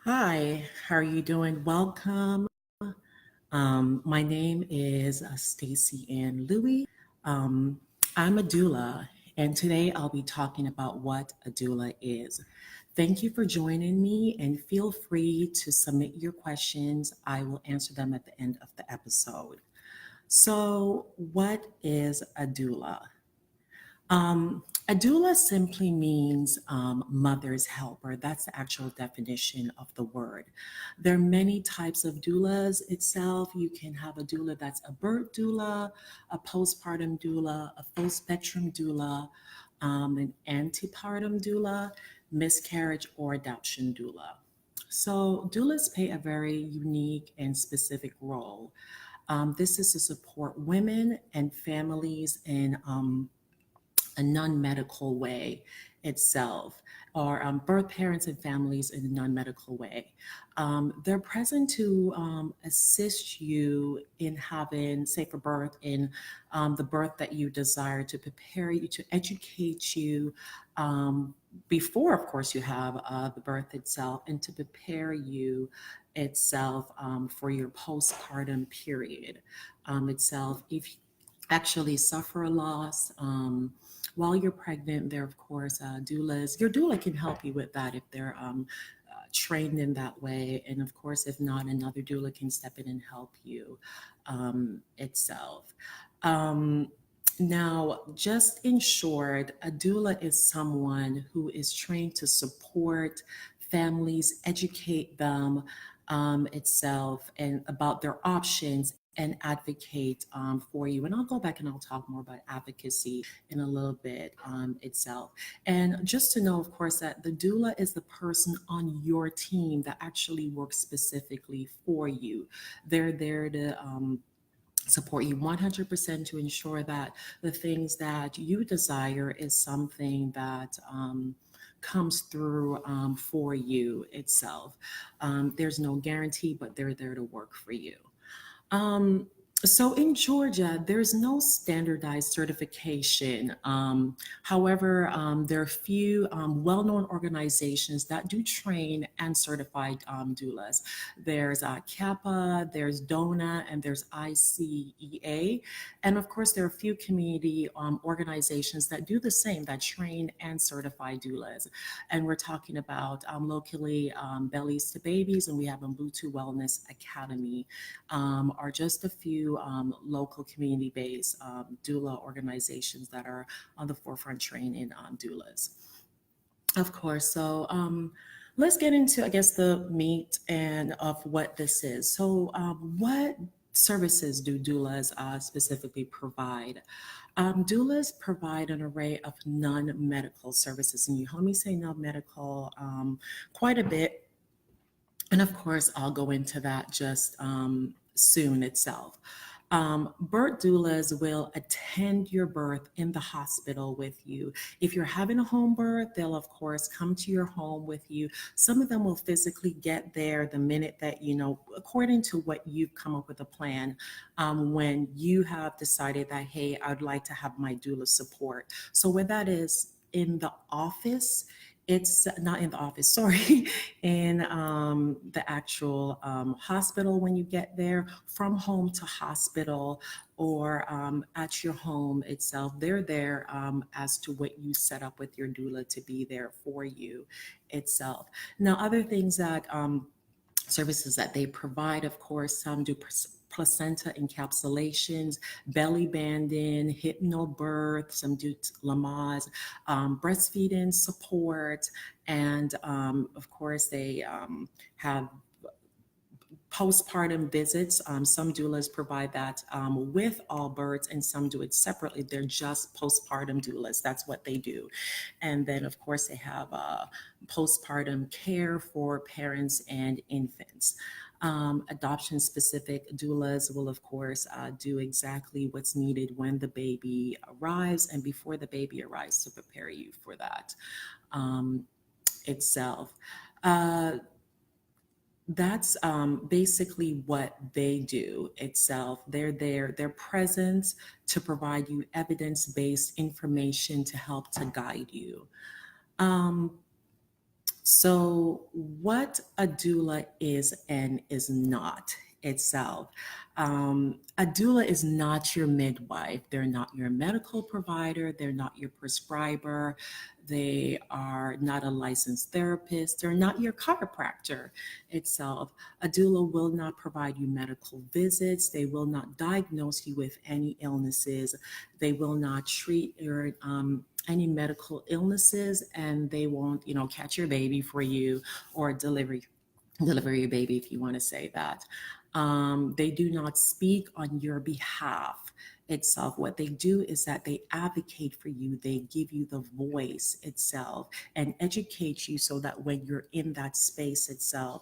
Hi, how are you doing? Welcome. My name is Stacy Ann Louie. Um, I'm a doula, and today I'll be talking about what a doula is. Thank you for joining me, and feel free to submit your questions. I will answer them at the end of the episode. So, what is a doula? A doula simply means mother's helper. That's the actual definition of the word. There are many types of doulas itself. You can have a doula that's a birth doula, a postpartum doula, a full spectrum doula, an antepartum doula, miscarriage or adoption doula. So, doulas play a very unique and specific role. This is to support women and families in a non-medical way itself, or birth parents and families in a non-medical way. They're present to assist you in having safer birth, in the birth that you desire, to prepare you, to educate you before, of course, you have the birth itself, and to prepare you itself for your postpartum period itself. If you actually suffer a loss, while you're pregnant, there, of course, doulas. Your doula can help you with that if they're trained in that way. And of course, if not, another doula can step in and help you itself. Um, Now, just in short, a doula is someone who is trained to support families, educate them itself, and about their options and advocate for you. And I'll go back and I'll talk more about advocacy in a little bit itself. And just to know, of course, that the doula is the person on your team that actually works specifically for you. They're there to support you 100% to ensure that the things that you desire is something that comes through for you itself. There's no guarantee, but they're there to work for you. Um, so in Georgia, there's no standardized certification. However, there are a few well-known organizations that do train and certify doulas. There's Kappa, there's DONA, and there's ICEA. And of course, there are a few community organizations that do the same, that train and certify doulas. And we're talking about locally Bellies to Babies, and we have Ubuntu Wellness Academy, are just a few local community-based doula organizations that are on the forefront training doulas. Of course. So let's get into, I guess, the meat and of what this is. So what services do doulas specifically provide? Doulas provide an array of non-medical services, and you heard me say non-medical quite a bit, and of course, I'll go into that just soon itself. Birth doulas will attend your birth in the hospital with you. If you're having a home birth, they'll, of course, come to your home with you. Some of them will physically get there the minute that, according to what you've come up with a plan, when you have decided that, hey, I'd like to have my doula support. So, where that is in the office, it's not in the office, sorry, in the actual hospital when you get there, from home to hospital, or at your home itself. They're there as to what you set up with your doula to be there for you itself. Now, other things that services that they provide, of course, some do placenta encapsulations, belly banding, hypnobirth, some do Lamaze, breastfeeding support, and of course, they have postpartum visits. Some doulas provide that with all births, and some do it separately. They're just postpartum doulas. That's what they do. And then, of course, they have postpartum care for parents and infants. Adoption specific doulas will, of course, do exactly what's needed when the baby arrives and before the baby arrives to prepare you for that itself. Uh, that's basically what they do itself. They're there, they're present to provide you evidence-based information to help to guide you. Um, So, what a doula is and is not itself. A doula is not your midwife. They're not your medical provider. They're not your prescriber. They are not a licensed therapist. They're not your chiropractor itself. A doula will not provide you medical visits. They will not diagnose you with any illnesses. They will not treat your any medical illnesses, and they won't, catch your baby for you or deliver your baby, if you want to say that. They do not speak on your behalf itself. What they do is that they advocate for you, they give you the voice itself and educate you so that when you're in that space itself,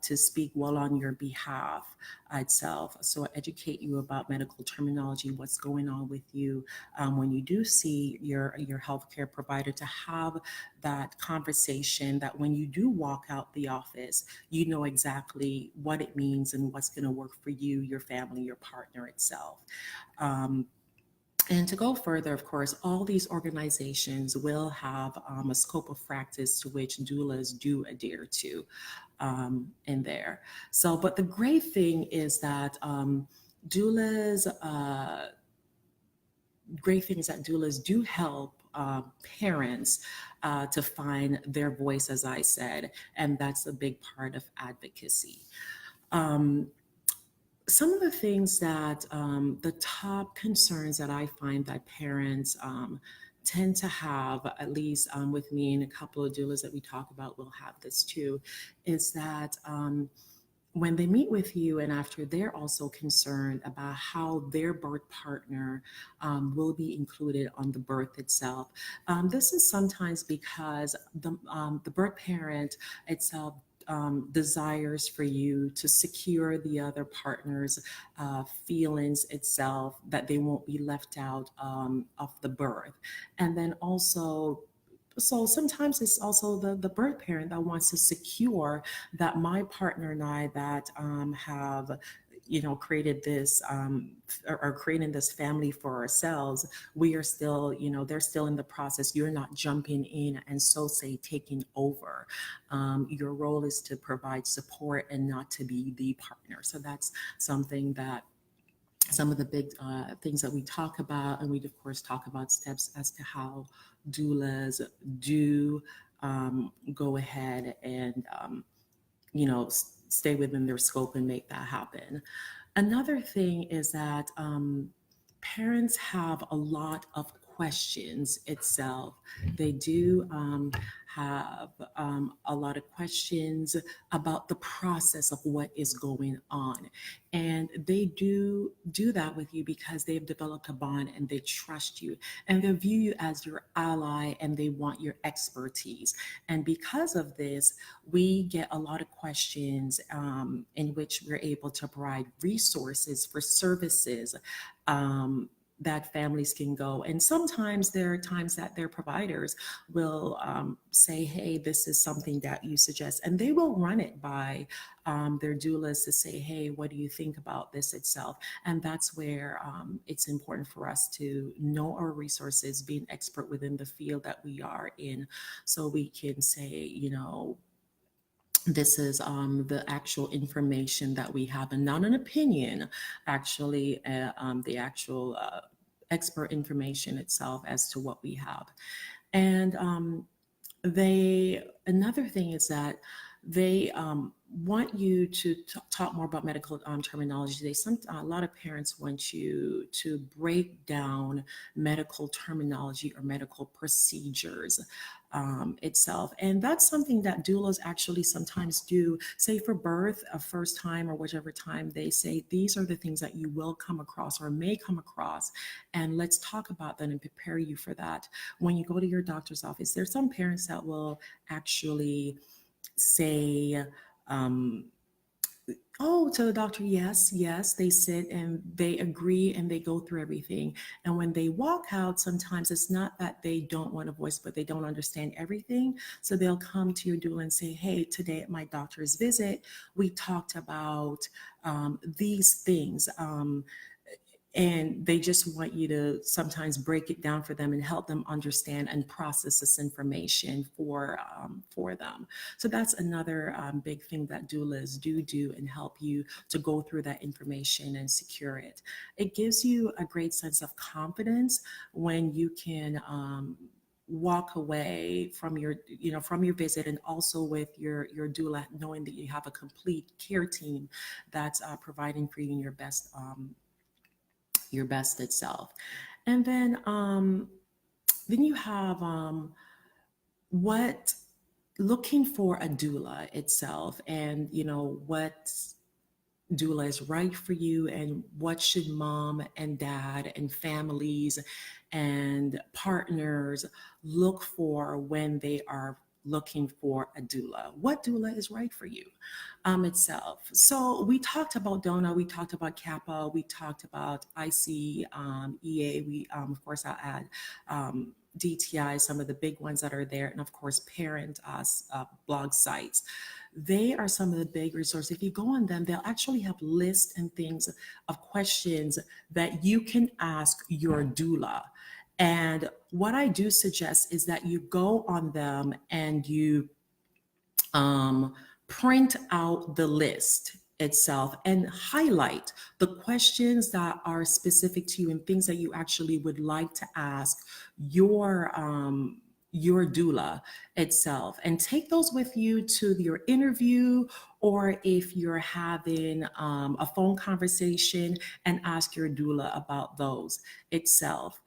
to speak well on your behalf itself. So educate you about medical terminology, what's going on with you when you do see your healthcare provider, to have that conversation that when you do walk out the office, you know exactly what it means and what's going to work for you, your family, your partner itself. Um, and to go further, of course, all these organizations will have a scope of practice to which doulas do adhere to in there. So, but the great thing is that doulas, great thing is that doulas do help parents to find their voice, as I said, and that's a big part of advocacy. Um, some of the things that the top concerns that I find that parents tend to have, at least with me and a couple of doulas that we talk about will have this too, is that when they meet with you and after, they're also concerned about how their birth partner will be included on the birth itself. This is sometimes because the birth parent itself desires for you to secure the other partner's feelings itself, that they won't be left out of the birth. And then also, so sometimes it's also the birth parent that wants to secure that my partner and I that have created this or creating this family for ourselves, we are still, they're still in the process. You're not jumping in and so say taking over. Your role is to provide support and not to be the partner. So that's something that some of the big things that we talk about, and we of course talk about steps as to how doulas do go ahead and stay within their scope and make that happen. Another thing is that parents have a lot of questions itself. They do have a lot of questions about the process of what is going on. And they do that with you because they've developed a bond and they trust you and they view you as your ally and they want your expertise. And because of this, we get a lot of questions in which we're able to provide resources for services that families can go. And sometimes there are times that their providers will say, hey, this is something that you suggest. And they will run it by their doulas to say, hey, what do you think about this itself? And that's where it's important for us to know our resources, be an expert within the field that we are in, so we can say, this is the actual information that we have and not an opinion, actually, the actual expert information itself as to what we have. And another thing is that they want you to talk more about medical terminology. A lot of parents want you to break down medical terminology or medical procedures itself. And that's something that doulas actually sometimes do, say for birth, a first time or whichever time, they say, these are the things that you will come across or may come across. And let's talk about that and prepare you for that. When you go to your doctor's office, there's some parents that will actually say, oh, to the doctor, yes, yes. They sit and they agree and they go through everything. And when they walk out, sometimes it's not that they don't want a voice, but they don't understand everything. So they'll come to your doula and say, hey, today at my doctor's visit, we talked about these things. and they just want you to sometimes break it down for them and help them understand and process this information for them. So that's another big thing that doulas do and help you to go through that information and secure it. It gives you a great sense of confidence when you can walk away from your from your visit, and also with your doula, knowing that you have a complete care team that's providing for you in your best itself. And then you have what looking for a doula itself, and what doula is right for you, and what should mom and dad and families and partners look for when they are looking for a doula. What doula is right for you itself. So we talked about DONA, we talked about kappa, we talked about ICEA, we of course I'll add DTI, some of the big ones that are there, and of course parent blog sites. They are some of the big resources. If you go on them, they'll actually have lists and things of questions that you can ask your doula. And what I do suggest is that you go on them and you um, print out the list itself and highlight the questions that are specific to you and things that you actually would like to ask your doula itself, and take those with you to your interview, or if you're having a phone conversation, and ask your doula about those itself.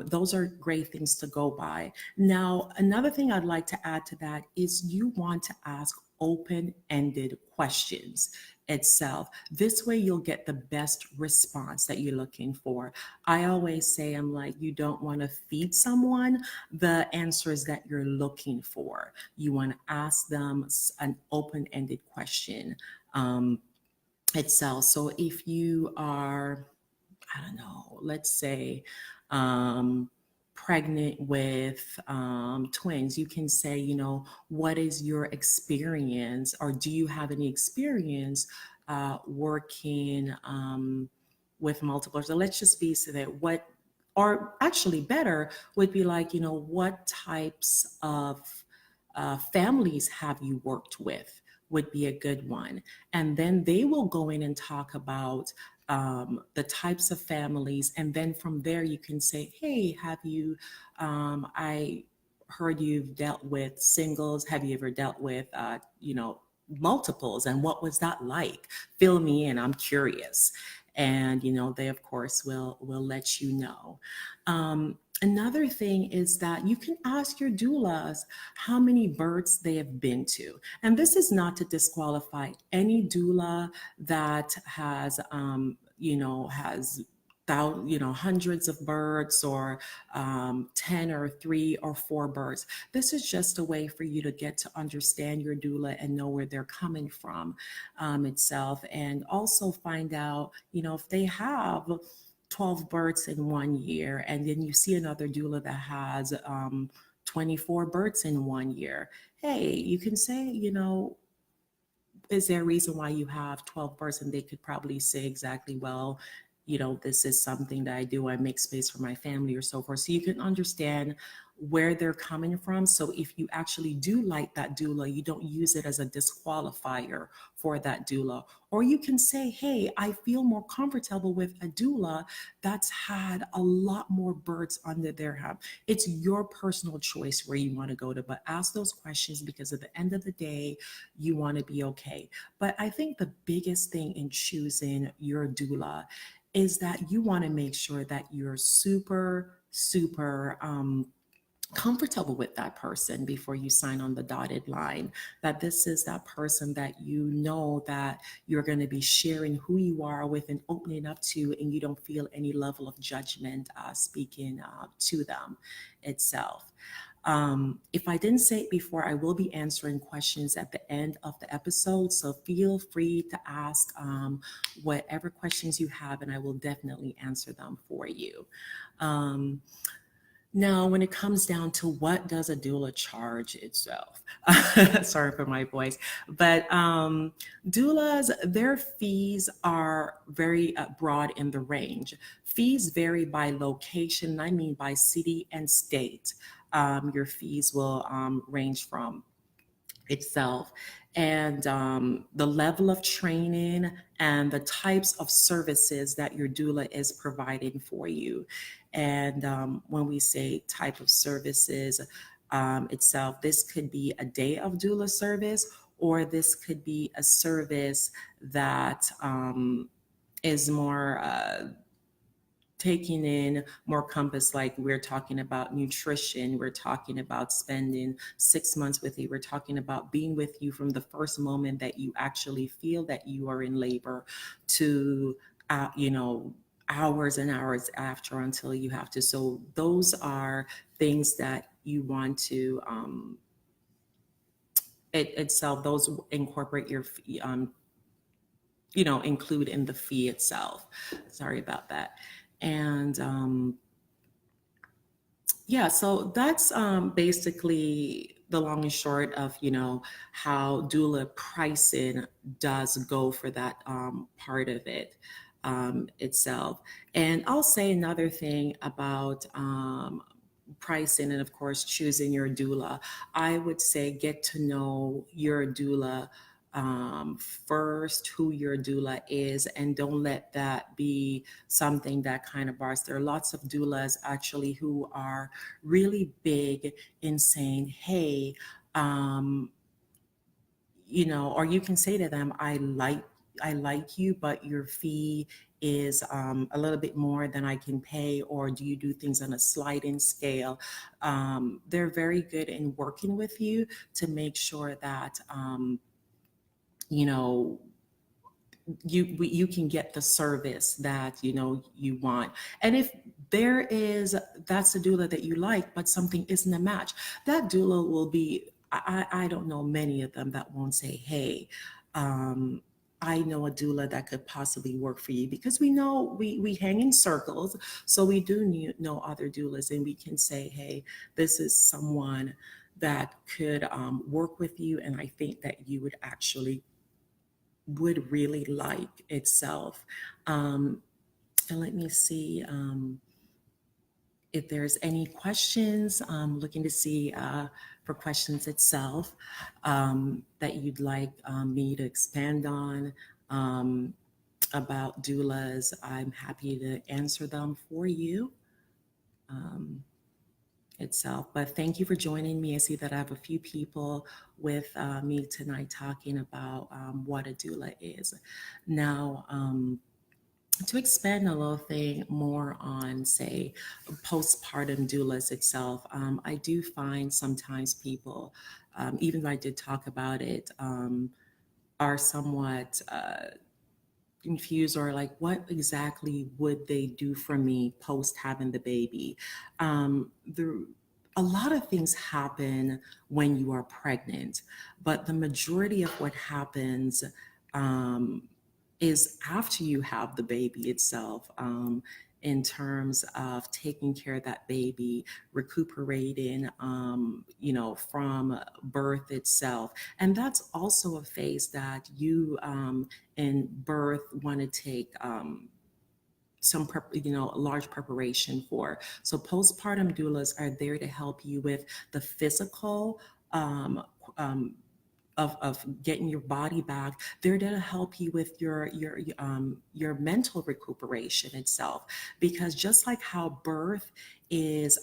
Those are great things to go by. Now, another thing I'd like to add to that is you want to ask open-ended questions itself. This way you'll get the best response that you're looking for. I always say, I'm like, you don't want to feed someone the answers that you're looking for. You want to ask them an open-ended question itself. So if you are, I don't know, let's say um, pregnant with twins, you can say, what is your experience, or do you have any experience working with multiple? So let's just be so that what, or actually better would be like, what types of families have you worked with, would be a good one. And then they will go in and talk about the types of families. And then from there, you can say, hey, have you, I heard you've dealt with singles. Have you ever dealt with, multiples? And what was that like? Fill me in, I'm curious. And, they of course will let you know. Another thing is that you can ask your doulas how many births they have been to. And this is not to disqualify any doula that has, hundreds of births, or 10 or 3 or 4 births. This is just a way for you to get to understand your doula and know where they're coming from itself. And also find out, if they have 12 births in 1 year, and then you see another doula that has 24 births in 1 year. Hey, you can say, is there a reason why you have 12 births? And they could probably say exactly, well, this is something that I do. I make space for my family, or so forth. So you can understand where they're coming from. So if you actually do like that doula, you don't use it as a disqualifier for that doula. Or you can say, hey, I feel more comfortable with a doula that's had a lot more births under their hat. It's your personal choice where you want to go to, but ask those questions, because at the end of the day, you want to be okay. But I think the biggest thing in choosing your doula is that you want to make sure that you're super comfortable with that person before you sign on the dotted line, that this is that person that that you're going to be sharing who you are with and opening up to, and you don't feel any level of judgment speaking to them itself. If I didn't say it before, I will be answering questions at the end of the episode. So feel free to ask whatever questions you have, and I will definitely answer them for you. Now, when it comes down to what does a doula charge itself? Sorry for my voice, but doulas, their fees are very broad in the range. Fees vary by location, I mean by city and state. Your fees will range from itself, and the level of training and the types of services that your doula is providing for you. And when we say type of services itself, this could be a day of doula service, or this could be a service that is more taking in more compass, like we're talking about nutrition, we're talking about spending 6 months with you, we're talking about being with you from the first moment that you actually feel that you are in labor to hours and hours after until you have to. So those are things that you want to itself, those incorporate your include in the fee itself. Sorry about that. And yeah, so that's basically the long and short of how doula pricing does go for that part of it itself. And I'll say another thing about pricing and of course choosing your doula. I would say get to know your doula first, who your doula is, and don't let that be something that kind of bars. There are lots of doulas actually who are really big in saying, hey, um, or you can say to them, I like you, but your fee is a little bit more than I can pay, or do you do things on a sliding scale? They're very good in working with you to make sure that you know you can get the service that you want. And if that's a doula that you like but something isn't a match, that doula will be, I don't know many of them that won't say, hey, I know a doula that could possibly work for you, because we know we hang in circles, so we do know other doulas, and we can say, hey, this is someone that could work with you, and I think that you would really like itself. And let me see if there's any questions. Looking to see for questions itself that you'd like me to expand on about doulas. I'm happy to answer them for you itself. But thank you for joining me. I see that I have a few people with me tonight talking about what a doula is. Now, to expand a little thing more on, say, postpartum doulas itself, I do find sometimes people, even though I did talk about it, are somewhat confused, or like, what exactly would they do for me post having the baby? A lot of things happen when you are pregnant, but the majority of what happens um, is after you have the baby itself, in terms of taking care of that baby, recuperating, from birth itself. And that's also a phase that you in birth want to take a large preparation for. So postpartum doulas are there to help you with the physical um, um, of getting your body back. They're to help you with your mental recuperation itself, because just like how birth is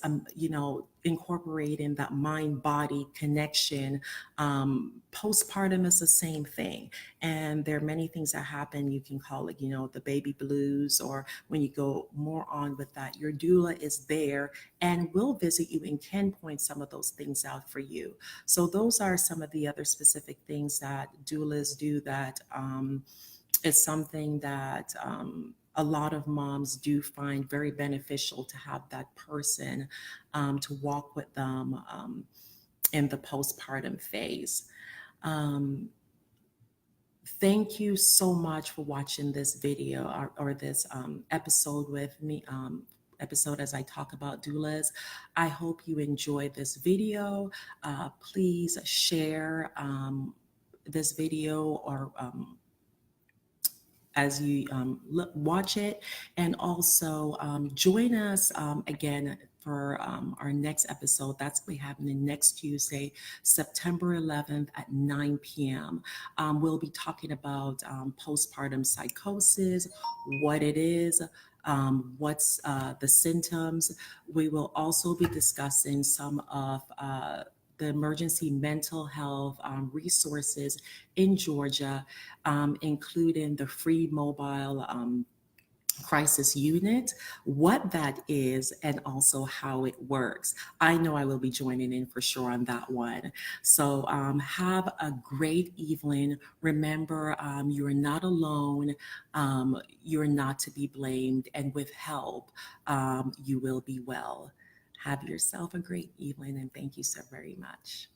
incorporating that mind body connection, postpartum is the same thing. And there are many things that happen. You can call it the baby blues, or when you go more on with that, your doula is there and will visit you and can point some of those things out for you. So those are some of the other specific things that doulas do that is something that a lot of moms do find very beneficial, to have that person to walk with them in the postpartum phase. Um, Thank you so much for watching this video, or this episode with me. episode as I talk about doulas. I hope you enjoyed this video. Please share this video or as you watch it, and also join us again for our next episode. That's going to be happening next Tuesday, September 11th at 9 p.m. We'll be talking about postpartum psychosis, what it is, what's the symptoms. We will also be discussing some of the emergency mental health resources in Georgia, including the free mobile crisis unit, what that is, and also how it works. I know I will be joining in for sure on that one. So have a great evening. Remember, you're not alone. You're not to be blamed. And with help, you will be well. Have yourself a great evening, and thank you so very much.